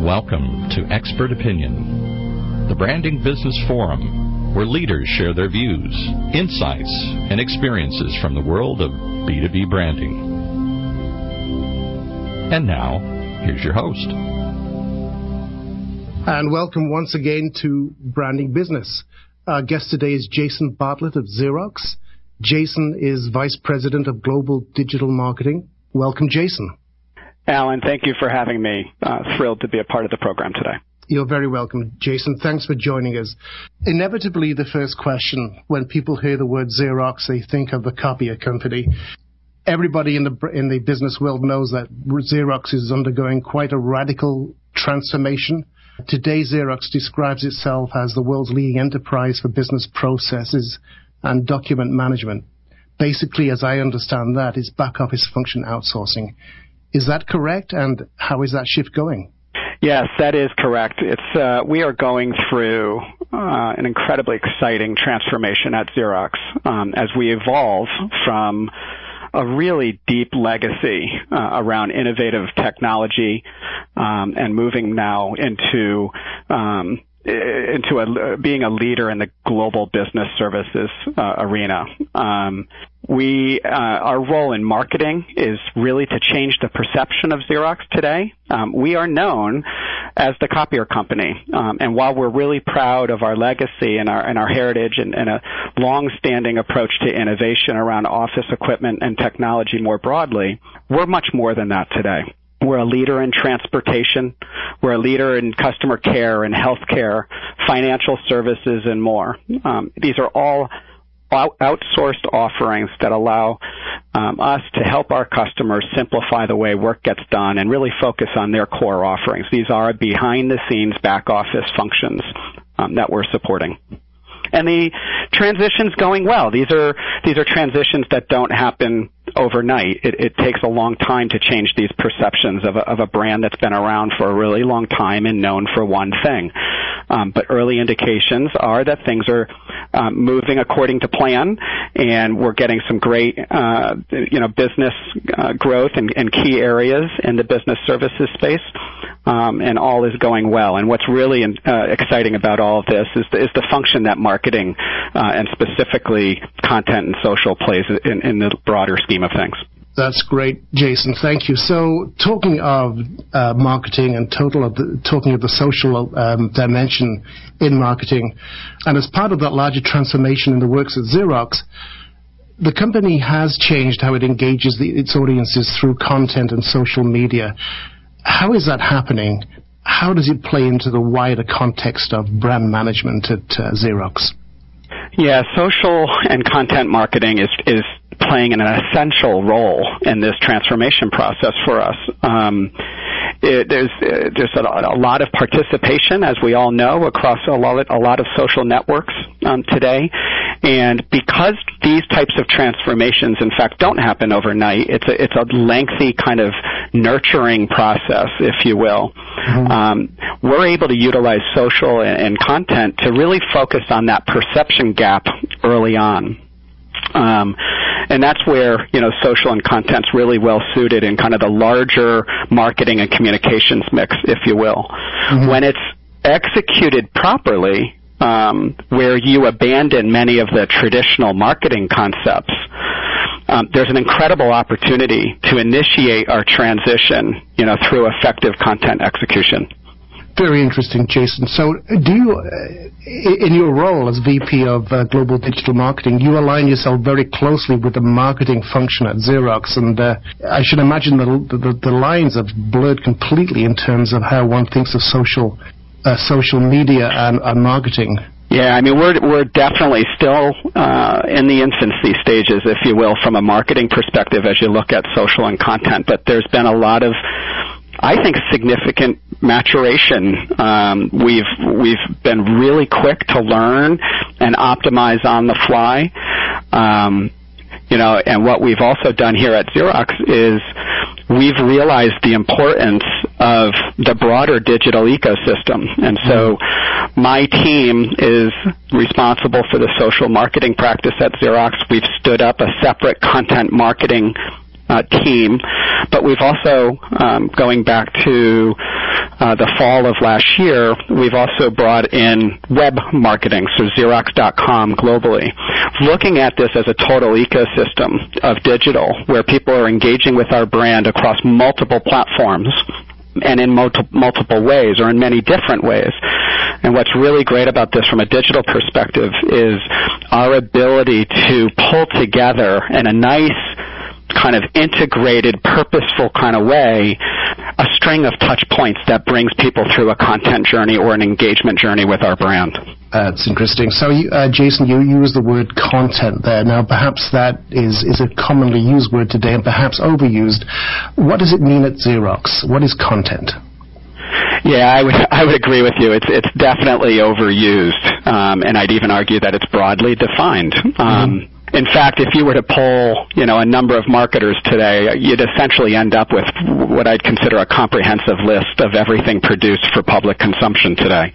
Welcome to Expert Opinion, the Branding Business Forum, where leaders share their views, insights, and experiences from the world of B2B branding. And now, here's your host. And welcome once again to Branding Business. Our guest today is Jason Bartlett of Xerox. Jason is Vice President of Global Digital Marketing. Welcome, Jason. Alan, thank you for having me. Thrilled to be a part of the program today. You're very welcome, Jason. Thanks for joining us. Inevitably, the first question, when people hear the word Xerox, they think of the copier company. Everybody in the business world knows that Xerox is undergoing quite a radical transformation. Today, Xerox describes itself as the world's leading enterprise for business processes and document management. Basically, as I understand that, is back office function outsourcing. Is that correct? And how is that shift going? Yes, that is correct. We are going through an incredibly exciting transformation at Xerox as we evolve from a really deep legacy around innovative technology and moving now into being a leader in the global business services arena. Our role in marketing is really to change the perception of Xerox today. We are known as the copier company, and while we're really proud of our legacy and our heritage and a long-standing approach to innovation around office equipment and technology more broadly, we're much more than that today. We're a leader in transportation. We're a leader in customer care and healthcare, financial services, and more. These are all outsourced offerings that allow us to help our customers simplify the way work gets done and really focus on their core offerings. These are behind-the-scenes back-office functions that we're supporting. And the transition's going well. These are transitions that don't happen overnight. It takes a long time to change these perceptions of a brand that's been around for a really long time and known for one thing. But early indications are that things are moving according to plan, and we're getting some great business growth in key areas in the business services space, and all is going well. And what's really exciting about all of this is the function that marketing and specifically content and social plays in the broader scheme of things. That's great, Jason. Thank you. So, talking of marketing and talking of the social dimension in marketing, and as part of that larger transformation in the works at Xerox, the company has changed how it engages its audiences through content and social media. How is that happening? How does it play into the wider context of brand management at Xerox? Yeah, social and content marketing is playing an essential role in this transformation process for us. There's a lot of participation, as we all know, across a lot of social networks today. And because these types of transformations, in fact, don't happen overnight, it's a lengthy kind of nurturing process, if you will. Mm-hmm. We're able to utilize social and content to really focus on that perception gap early on. And that's where, social and content's really well suited in kind of the larger marketing and communications mix, if you will. Mm-hmm. When it's executed properly, where you abandon many of the traditional marketing concepts, there's an incredible opportunity to initiate our transition, through effective content execution. Very interesting, Jason. So do you, in your role as VP of Global Digital Marketing, you align yourself very closely with the marketing function at Xerox, and I should imagine the lines have blurred completely in terms of how one thinks of social media and marketing. Yeah, I mean, we're definitely still in the infancy stages, if you will, from a marketing perspective as you look at social and content, but there's been a lot of, I think, significant maturation. We've been really quick to learn and optimize on the fly. And what we've also done here at Xerox is we've realized the importance of the broader digital ecosystem. And so my team is responsible for the social marketing practice at Xerox. We've stood up a separate content marketing team, but we've also, going back to the fall of last year, we've also brought in web marketing, so Xerox.com globally, looking at this as a total ecosystem of digital where people are engaging with our brand across multiple platforms and in multiple ways or in many different ways. And what's really great about this from a digital perspective is our ability to pull together in a nice kind of integrated, purposeful kind of way a string of touch points that brings people through a content journey or an engagement journey with our brand. That's interesting. So, Jason, you use the word content there. Now, perhaps that is a commonly used word today and perhaps overused. What does it mean at Xerox? What is content? Yeah, I would agree with you. It's definitely overused, and I'd even argue that it's broadly defined. In fact, if you were to poll, a number of marketers today, you'd essentially end up with what I'd consider a comprehensive list of everything produced for public consumption today.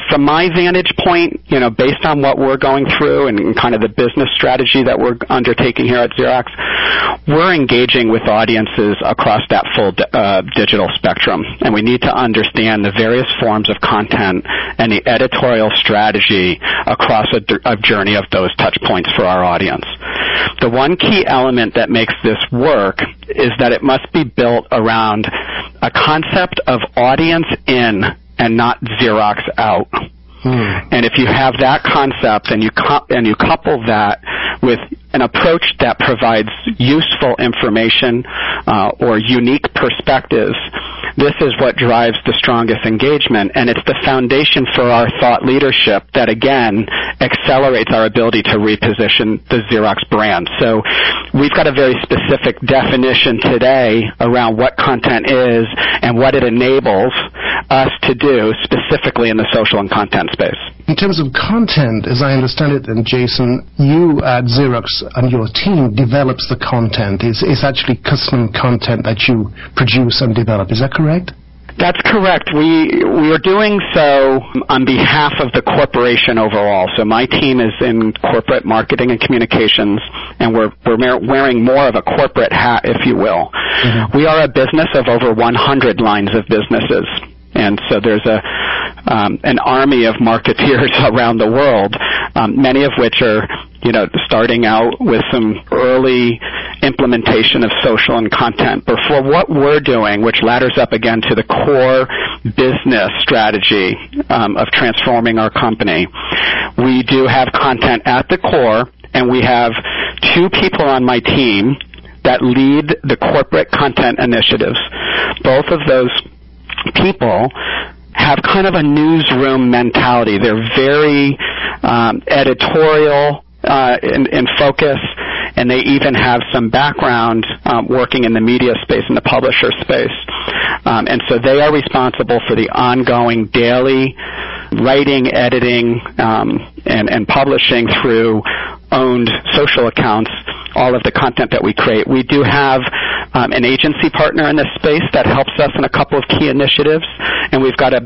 From my vantage point, based on what we're going through and kind of the business strategy that we're undertaking here at Xerox, we're engaging with audiences across that full digital spectrum, and we need to understand the various forms of content and the editorial strategy across a journey of those touch points for our audience. The one key element that makes this work is that it must be built around a concept of audience in and not Xerox out. And if you have that concept and you couple that with an approach that provides useful information or unique perspectives, this is what drives the strongest engagement, and it's the foundation for our thought leadership that, again, accelerates our ability to reposition the Xerox brand. So we've got a very specific definition today around what content is and what it enables us to do specifically in the social and content space. In terms of content, as I understand it, then, Jason, you at Xerox and your team develops the content. It's actually custom content that you produce and develop. Is that correct? That's correct. We are doing so on behalf of the corporation overall. So my team is in corporate marketing and communications, and we're wearing more of a corporate hat, if you will. We are a business of over 100 lines of businesses. And so there's an army of marketeers around the world, many of which are, starting out with some early implementation of social and content. But for what we're doing, which ladders up again to the core business strategy of transforming our company, we do have content at the core, and we have 2 people on my team that lead the corporate content initiatives. Both of those people have kind of a newsroom mentality. They're very editorial in focus, and they even have some background working in the media space and the publisher space. And so they are responsible for the ongoing daily writing, editing, and publishing through owned social accounts, all of the content that we create. We do have an agency partner in this space that helps us in a couple of key initiatives, and we've got a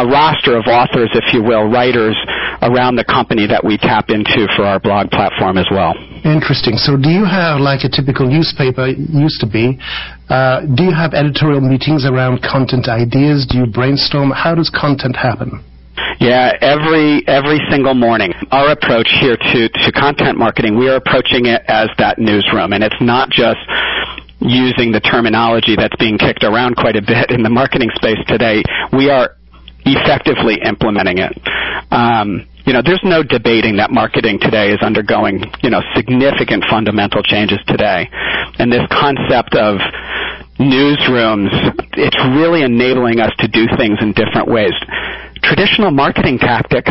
roster of authors, if you will, writers around the company that we tap into for our blog platform as well. Interesting. So do you have, like a typical newspaper used to be, do you have editorial meetings around content ideas? Do you brainstorm? How does content happen? Yeah, every single morning. Our approach here to content marketing, we are approaching it as that newsroom, and it's not just using the terminology that's being kicked around quite a bit in the marketing space today. We are effectively implementing it. There's no debating that marketing today is undergoing, significant fundamental changes today. And this concept of newsrooms, it's really enabling us to do things in different ways. Traditional marketing tactics,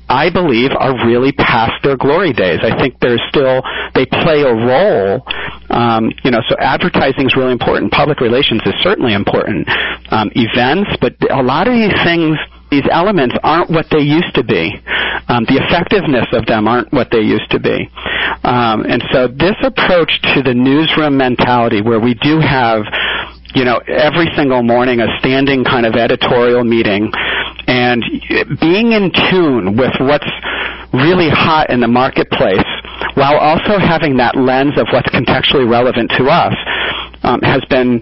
I believe, are really past their glory days. I think they play a role. So advertising is really important. Public relations is certainly important. Events, but a lot of these things, these elements aren't what they used to be. The effectiveness of them aren't what they used to be. And so this approach to the newsroom mentality, where we do have, every single morning a standing kind of editorial meeting, and being in tune with what's really hot in the marketplace, while also having that lens of what's contextually relevant to us, has been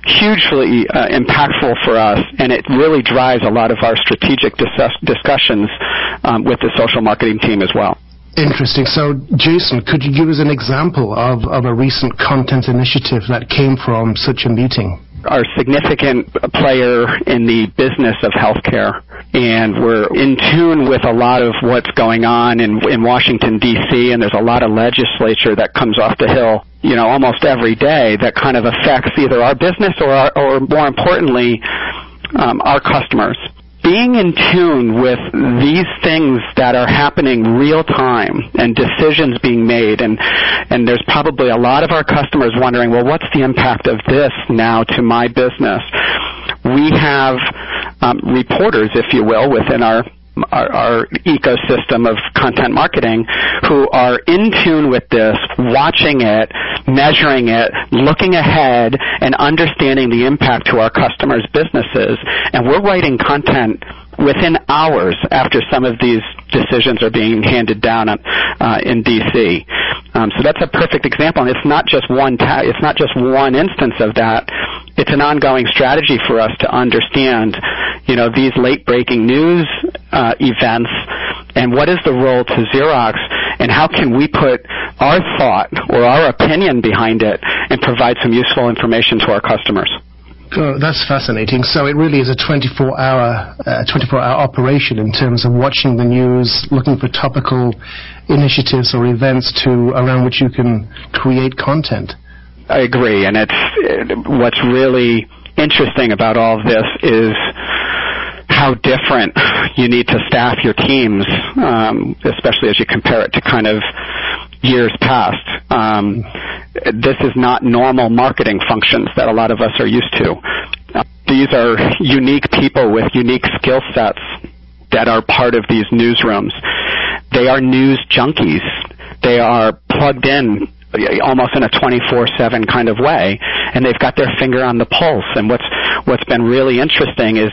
hugely impactful for us, and it really drives a lot of our strategic discussions with the social marketing team as well. Interesting. So, Jason, could you give us an example of a recent content initiative that came from such a meeting? Our significant player in the business of healthcare, and we're in tune with a lot of what's going on in Washington, D.C., and there's a lot of legislature that comes off the Hill, almost every day that kind of affects either our business or more importantly, our customers. Being in tune with these things that are happening real time and decisions being made, and there's probably a lot of our customers wondering, well, what's the impact of this now to my business? We have reporters, if you will, within our ecosystem of content marketing who are in tune with this, watching it, measuring it, looking ahead, and understanding the impact to our customers' businesses. And we're writing content within hours after some of these decisions are being handed down in D.C. So that's a perfect example, and it's not just one instance of that. It's an ongoing strategy for us to understand, these late-breaking news events, and what is the role to Xerox, and how can we put our thought or our opinion behind it and provide some useful information to our customers. Oh, that's fascinating. So it really is a 24-hour operation in terms of watching the news, looking for topical initiatives or events around which you can create content. I agree, and what's really interesting about all of this is how different you need to staff your teams, especially as you compare it to kind of years past. This is not normal marketing functions that a lot of us are used to. These are unique people with unique skill sets that are part of these newsrooms. They are news junkies. They are plugged in almost in a 24/7 kind of way, and they've got their finger on the pulse. And what's been really interesting is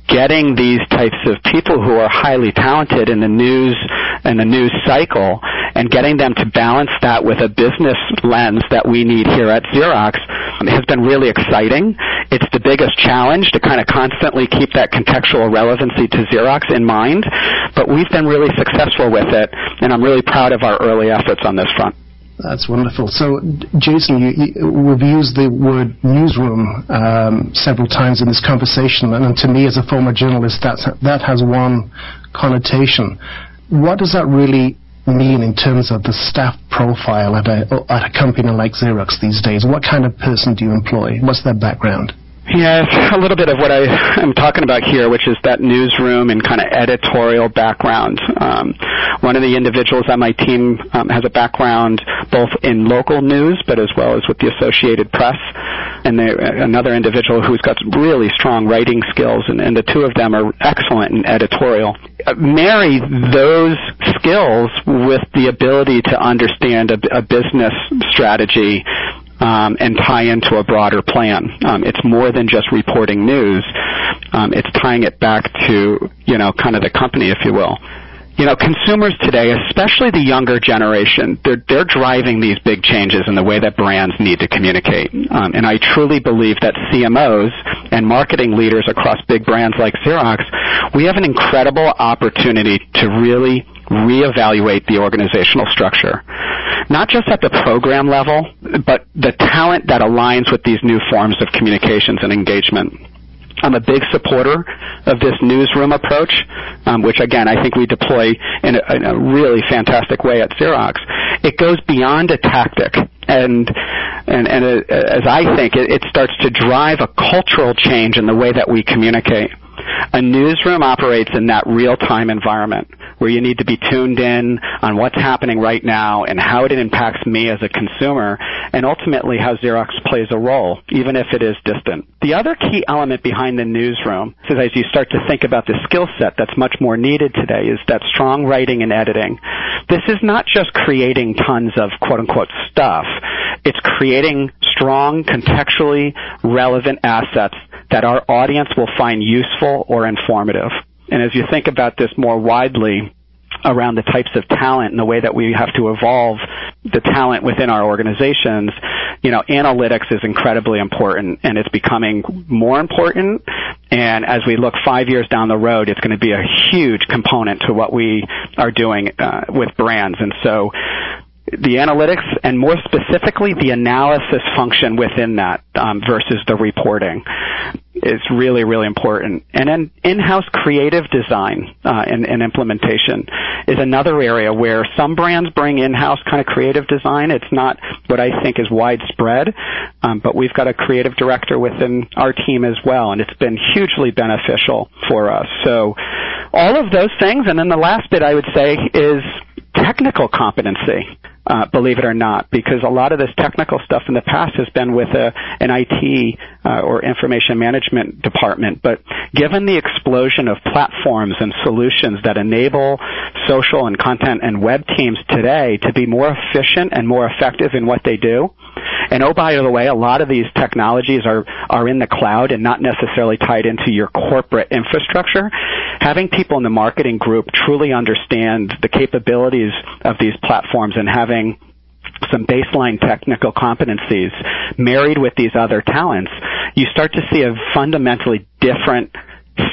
getting these types of people who are highly talented in the news cycle and getting them to balance that with a business lens that we need here at Xerox has been really exciting. It's the biggest challenge to kind of constantly keep that contextual relevancy to Xerox in mind, but we've been really successful with it, and I'm really proud of our early efforts on this front. That's wonderful. So, Jason, we've used the word newsroom several times in this conversation, and to me as a former journalist, that has one connotation. What does that really mean in terms of the staff profile at a company like Xerox these days? What kind of person do you employ? What's their background? Yeah, it's a little bit of what I'm talking about here, which is that newsroom and kind of editorial background. One of the individuals on my team has a background both in local news, but as well as with the Associated Press, and another individual who's got really strong writing skills, and the two of them are excellent in editorial. Marry those skills with the ability to understand a business strategy and tie into a broader plan. It's more than just reporting news. It's tying it back to, kind of the company, if you will. Consumers today, especially the younger generation, they're driving these big changes in the way that brands need to communicate. And I truly believe that CMOs and marketing leaders across big brands like Xerox, we have an incredible opportunity to really reevaluate the organizational structure. Not just at the program level, but the talent that aligns with these new forms of communications and engagement. I'm a big supporter of this newsroom approach, which, again, I think we deploy in a really fantastic way at Xerox. It goes beyond a tactic, and as I think, it starts to drive a cultural change in the way that we communicate. A newsroom operates in that real-time environment where you need to be tuned in on what's happening right now and how it impacts me as a consumer, and ultimately how Xerox plays a role, even if it is distant. The other key element behind the newsroom is, as you start to think about the skill set that's much more needed today, is that strong writing and editing. This is not just creating tons of quote-unquote stuff. It's creating strong, contextually relevant assets that our audience will find useful or informative. And as you think about this more widely around the types of talent and the way that we have to evolve the talent within our organizations, analytics is incredibly important, and it's becoming more important. And as we look 5 years down the road, it's going to be a huge component to what we are doing with brands. And so the analytics, and more specifically the analysis function within that versus the reporting, is really, really important. And then in-house creative design and implementation is another area where some brands bring in-house kind of creative design. It's not what I think is widespread, but we've got a creative director within our team as well, and it's been hugely beneficial for us. So all of those things. And then the last bit I would say is technical competency. Believe it or not, because a lot of this technical stuff in the past has been with an IT or information management department. But given the explosion of platforms and solutions that enable social and content and web teams today to be more efficient and more effective in what they do, and oh, by the way, a lot of these technologies are in the cloud and not necessarily tied into your corporate infrastructure, having people in the marketing group truly understand the capabilities of these platforms and having some baseline technical competencies married with these other talents, you start to see a fundamentally different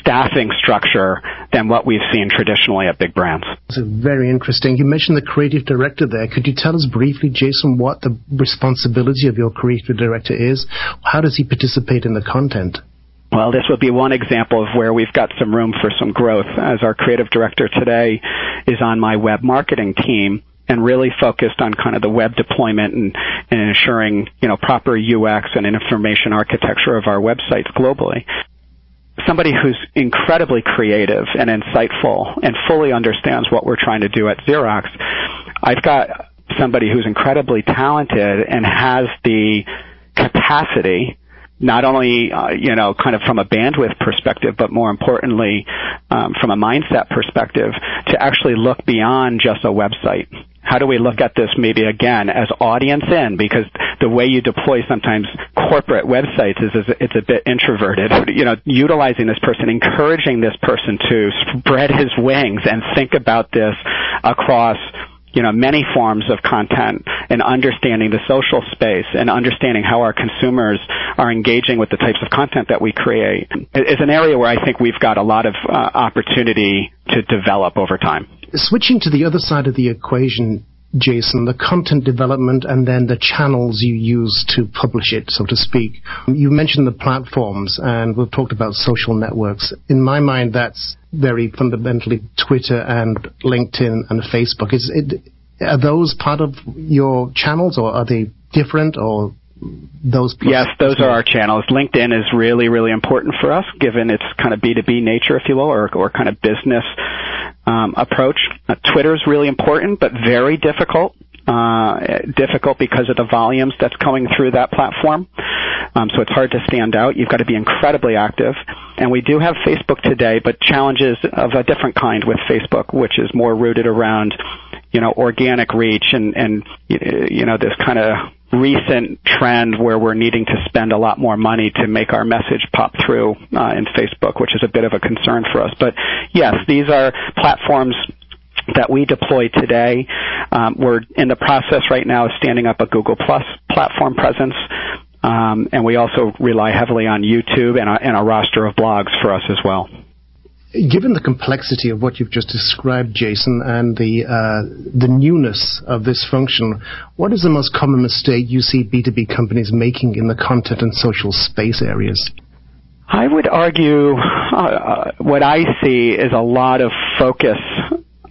staffing structure than what we've seen traditionally at big brands. It's very interesting. You mentioned the creative director there. Could you tell us briefly, Jason, what the responsibility of your creative director is? How does he participate in the content? Well, this would be one example of where we've got some room for some growth, as our creative director today is on my web marketing team and really focused on kind of the web deployment and ensuring, proper UX and information architecture of our websites globally. Somebody who's incredibly creative and insightful and fully understands what we're trying to do at Xerox. I've got somebody who's incredibly talented and has the capacity, not only, kind of from a bandwidth perspective, but more importantly, from a mindset perspective, to actually look beyond just a website. How do we look at this maybe, again, as audience in? Because the way you deploy sometimes corporate websites is it's a bit introverted. Utilizing this person, encouraging this person to spread his wings and think about this across many forms of content, and understanding the social space and understanding how our consumers are engaging with the types of content that we create is an area where I think we've got a lot of opportunity to develop over time. Switching to the other side of the equation, Jason, the content development and then the channels you use to publish it, so to speak. You mentioned the platforms, and we've talked about social networks. In my mind, that's very fundamentally Twitter and LinkedIn and Facebook. Are those part of your channels, or are they different, or those? Yes, those are our channels. LinkedIn is really, really important for us, given its kind of B2B nature, if you will, or kind of business approach. Twitter is really important, but very difficult. Difficult because of the volumes that's coming through that platform. So it's hard to stand out. You've got to be incredibly active. And we do have Facebook today, but challenges of a different kind with Facebook, which is more rooted around, organic reach and this kind of recent trend where we're needing to spend a lot more money to make our message pop through in Facebook, which is a bit of a concern for us. But yes, these are platforms that we deploy today. We're in the process right now of standing up a Google Plus platform presence, and we also rely heavily on YouTube and a roster of blogs for us as well. Given the complexity of what you've just described, Jason, and the newness of this function, what is the most common mistake you see B2B companies making in the content and social space areas? I would argue what I see is a lot of focus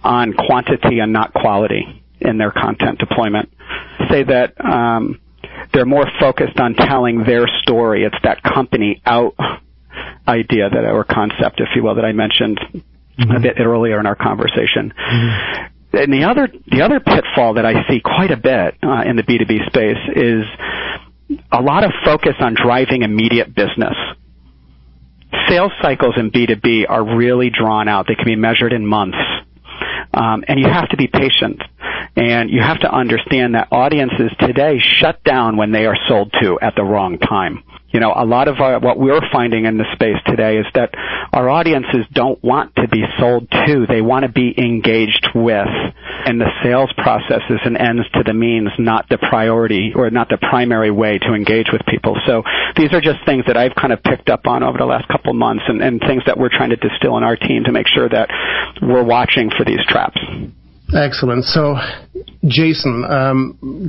on quantity and not quality in their content deployment. Say that they're more focused on telling their story. It's that company out idea or concept, if you will, that I mentioned a bit earlier in our conversation. And the other pitfall that I see quite a bit in the B2B space is a lot of focus on driving immediate business. Sales cycles in B2B are really drawn out. They can be measured in months. And you have to be patient. And you have to understand that audiences today shut down when they are sold to at the wrong time. A lot of what we're finding in the space today is that our audiences don't want to be sold to. They want to be engaged with. And the sales process is an ends to the means, not the priority or not the primary way to engage with people. So these are just things that I've kind of picked up on over the last couple of months and things that we're trying to distill in our team to make sure that we're watching for these traps. Excellent. So, Jason,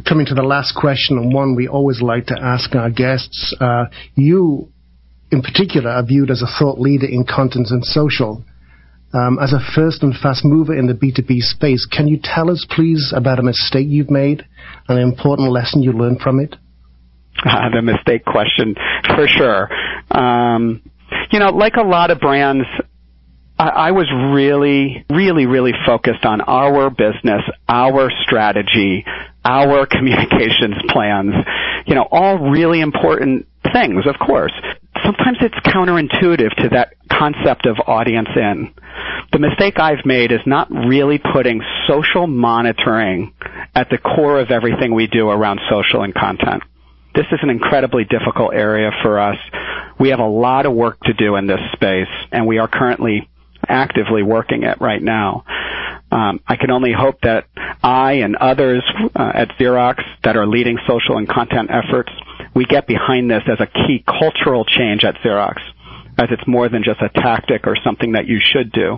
coming to the last question, and one we always like to ask our guests, you in particular are viewed as a thought leader in content and social. As a first and fast mover in the B2B space, can you tell us, please, about a mistake you've made and an important lesson you learned from it? The mistake question, for sure. Like a lot of brands, I was really, really, really focused on our business, our strategy, our communications plans, all really important things, of course. Sometimes it's counterintuitive to that concept of audience in. The mistake I've made is not really putting social monitoring at the core of everything we do around social and content. This is an incredibly difficult area for us. We have a lot of work to do in this space, and we are currently actively working it right now. I can only hope that I and others at Xerox that are leading social and content efforts, we get behind this as a key cultural change at Xerox, as it's more than just a tactic or something that you should do.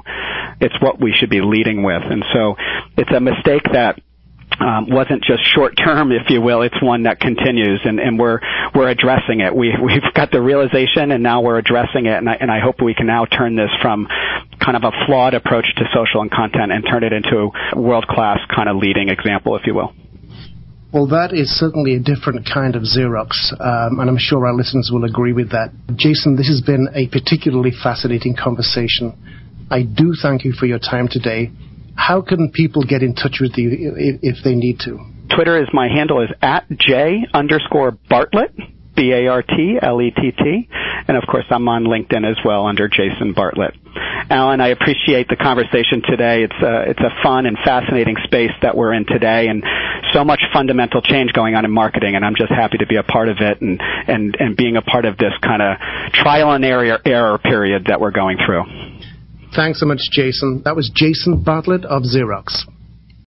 It's what we should be leading with. And so it's a mistake that wasn't just short-term, if you will. It's one that continues, and we're addressing it. We've got the realization, and now we're addressing it, and I hope we can now turn this from kind of a flawed approach to social and content and turn it into a world-class kind of leading example, if you will. Well, that is certainly a different kind of Xerox, and I'm sure our listeners will agree with that. Jason, this has been a particularly fascinating conversation. I do thank you for your time today. How can people get in touch with you if they need to? Twitter is, my handle is @J_Bartlett, BARTLETT, and of course I'm on LinkedIn as well under Jason Bartlett. Alan, I appreciate the conversation today. It's a fun and fascinating space that we're in today, and so much fundamental change going on in marketing, and I'm just happy to be a part of it and being a part of this kind of trial and error period that we're going through. Thanks so much, Jason. That was Jason Bartlett of Xerox.